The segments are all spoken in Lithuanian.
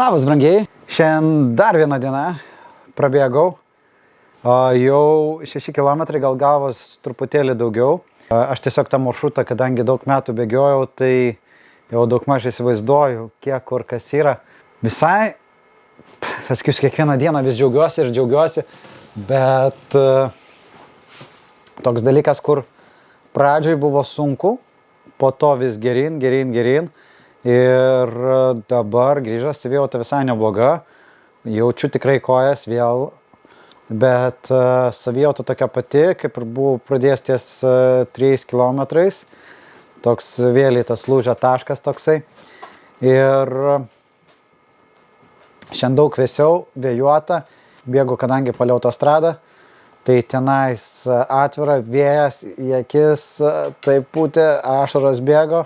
Labas, brangiai. Šiandien dar vieną dieną prabėgau. Jau 6 km gal gavos truputėlį daugiau. Aš tiesiog tą maršrutą, kadangi daug metų bėgiojau, tai jau daug maž įsivaizduoju, kiek kur kas yra. Visai, sakysiu, kiekvieną dieną vis džiaugiuosi, bet toks dalykas, kur pradžioj buvo sunku, po to vis geryn. Ir dabar grįžęs savijauta visai nebloga, jaučiu tikrai kojas vėl, bet savijauta tokia pati, kaip ir buvau pradėjęs ties 3 kilometrais, toks vėliai tas lūžio taškas toksai. Ir šiandien daug vėsiau, vėjuota, bėgu kadangi palei autostradą, tai tenais atvira, vėjas į akis, taip pūtė, ašaros bėgo.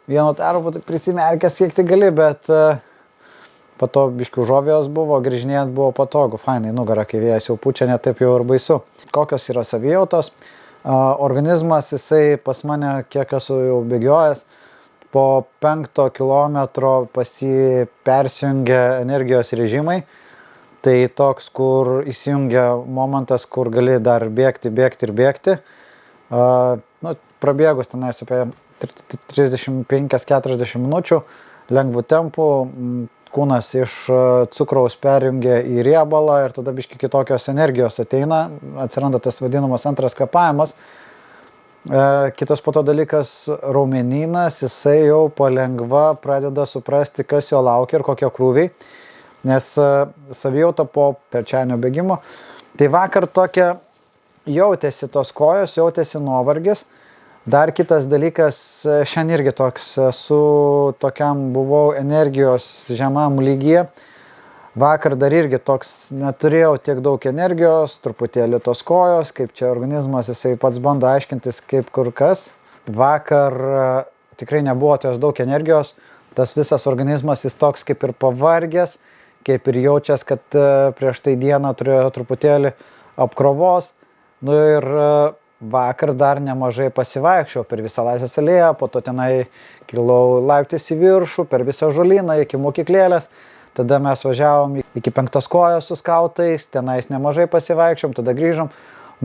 Vienu tarpu prisimerkęs kiek tai gali, bet po to biškių žovijos buvo, grįžinėjant buvo patogu, fainai nugarą, kai vėjas jau pučia, net taip jau ir baisu. Kokios yra savijautos? Organizmas, jisai pas mane, kiek esu jau bėgiojęs, po 5 kilometro pas jį persijungia energijos režimai. Tai toks, kur įsijungia momentas, kur gali dar bėgti. Prabėgus tenais apie 35-40 minučių, lengvų tempų, kūnas iš cukraus perjungia į riebalą ir tada biški kitokios energijos ateina, atsiranda tas vadinamas antras kvėpavimas. Kitas po to dalykas, raumenynas, jisai jau palengva pradeda suprasti, kas jo laukia ir kokie krūviai, nes savijauta po trečiadienio bėgimo. Tai vakar tokia jautėsi tos kojos, jautėsi nuovargis. Dar kitas dalykas, šiandien irgi toks, buvau energijos žemam lygyje. Vakar dar irgi toks, neturėjau tiek daug energijos, truputėlį tos kojos, kaip čia organizmas, jisai pats bando aiškintis kaip kur kas. Vakar tikrai nebuvo tos daug energijos, tas visas organizmas jis toks kaip ir pavargęs, kaip ir jaučias, kad prieš tai dieną turėjo truputėlį apkrovos. Ir vakar dar nemažai pasivaikščiau per visą Laisvės alėją, po to tenai kilau laiptais į viršų, per visą žolyną iki mokyklėlės. Tada mes važiavom iki 5 kojos su skautais, tenais nemažai pasivaikščiom, tada grįžom.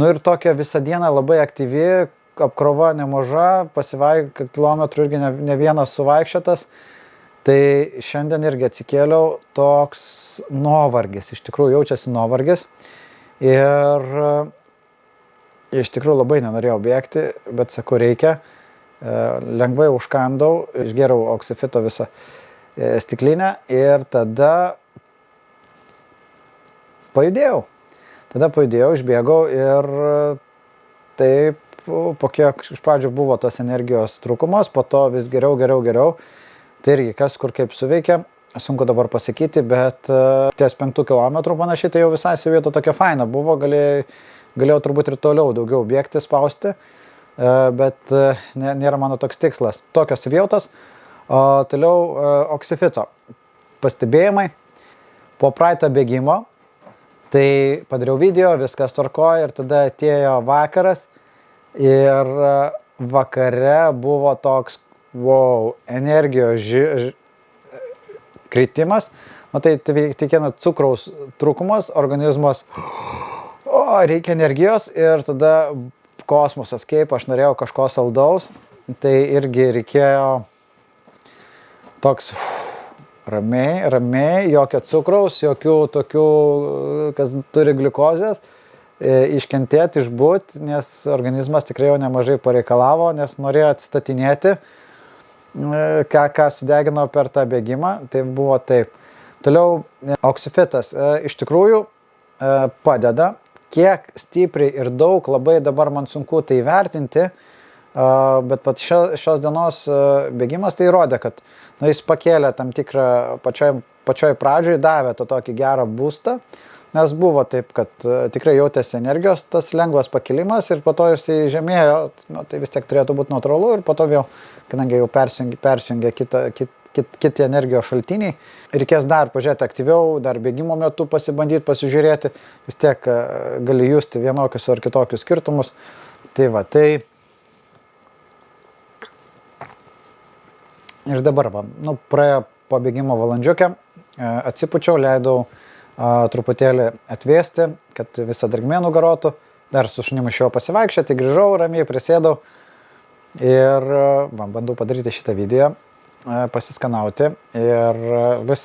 Ir tokia visą dieną labai aktyvi, apkrova nemaža, kilometrų irgi ne vienas suvaikščiotas. Tai šiandien irgi atsikėliau, toks nuovargis, iš tikrųjų jaučiasi nuovargis. Ir iš tikrųjų labai nenorėjau bėgti, bet sakau, reikia. Lengvai užkandau, išgėriau oksifito visą stiklinę ir tada pajudėjau. Išbėgau ir taip, po kiek iš pradžių buvo tos energijos trūkumas, po to vis geriau. Tai irgi kas kur kaip suveikia, sunku dabar pasakyti, bet ties 5 kilometrų panašiai, tai jau visai savieta tokia faina buvo, galėjau turbūt ir toliau daugiau bėgti, spausti, bet nėra mano toks tikslas. Tokios savijautos. Toliau oksifito. Pastebėjimai. Po praeito bėgimo, tai padariau video, viskas tvarkoja ir tada atėjo vakaras ir vakare buvo toks, energijos kritimas. Tai tikėna cukraus trūkumas, organizmas reikia energijos ir tada kosmosas, kaip aš norėjau kažko saldaus, tai irgi reikėjo toks ramiai, jokio cukraus, jokių tokių, kas turi gliukozės, iškentėti, išbūt, nes organizmas tikrai jau nemažai pareikalavo, nes norėjo atstatinėti, ką sudegino per tą bėgimą, tai buvo taip. Toliau oksifitas iš tikrųjų padeda. Kiek stipriai ir daug, labai dabar man sunku tai vertinti, bet pat šios dienos bėgimas tai įrodė, kad jis pakėlė tam tikrą pačioj pradžioj, davė to tokį gerą boostą, nes buvo taip, kad tikrai jautėsi energijos, tas lengvas pakilimas ir po to jisai žemėjo, tai vis tiek turėtų būti natūralu ir po to vėl, kadangi jau persijungia kiti energijos šaltiniai. Reikės dar pažiūrėti aktyviau, dar bėgimo metu pasibandyti, pasižiūrėti, vis tiek gali justi vienokius ar kitokius skirtumus. Tai va, tai ir dabar praėjo po bėgimo valandžiukę, atsipučiau, leidau truputėlį atvėsti, kad visą drėgmė nugarotų. Dar su šunimu išėjau pasivaikščioti, grįžau, ramiai prisėdau ir bandau padaryti šitą video, pasiskanauti. Ir vis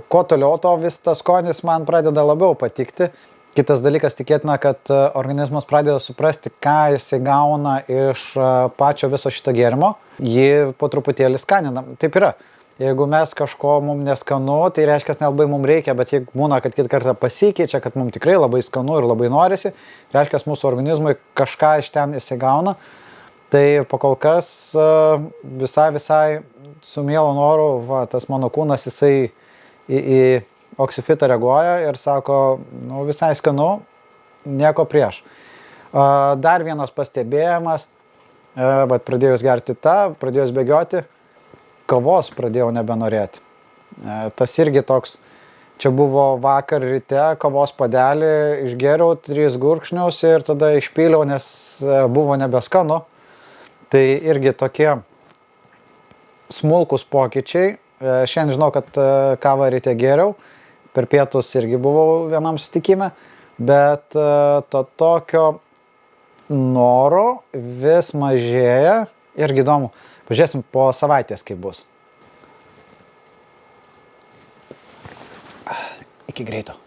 kuo toliau, to vis tas skonis man pradeda labiau patikti. Kitas dalykas, tikėtina, kad organizmas pradeda suprasti, ką jisai gauna iš pačio viso šito gėrimo. Jį po truputėlį skaninam. Taip yra. Jeigu mes kažko mums neskanu, tai reiškia, nelabai mums reikia, bet jeigu būna, kad kitą kartą pasikeičia, kad mums tikrai labai skanu ir labai norisi, reiškia, mūsų organizmui kažką iš ten įsigauna. Tai pakol kas visai su mielu noru, tas mano kūnas, jisai į oksifitą reaguoja ir sako, nu visai skanu, nieko prieš. Dar vienas pastebėjimas, bet pradėjus gerti pradėjus bėgioti, kavos pradėjau nebenorėti. Tas irgi toks, čia buvo vakar ryte, kavos padelį, išgėriau 3 gurkšnius ir tada išpyliau, nes buvo nebeskanu. Tai irgi tokie smulkus pokyčiai. Šiandien žinau, kad kavą ryte gėriau, per pietus irgi buvau vienam susitikime, bet to tokio noro vis mažėja. Irgi įdomu. Pažiūrėsim po savaitės, kaip bus. Iki greito.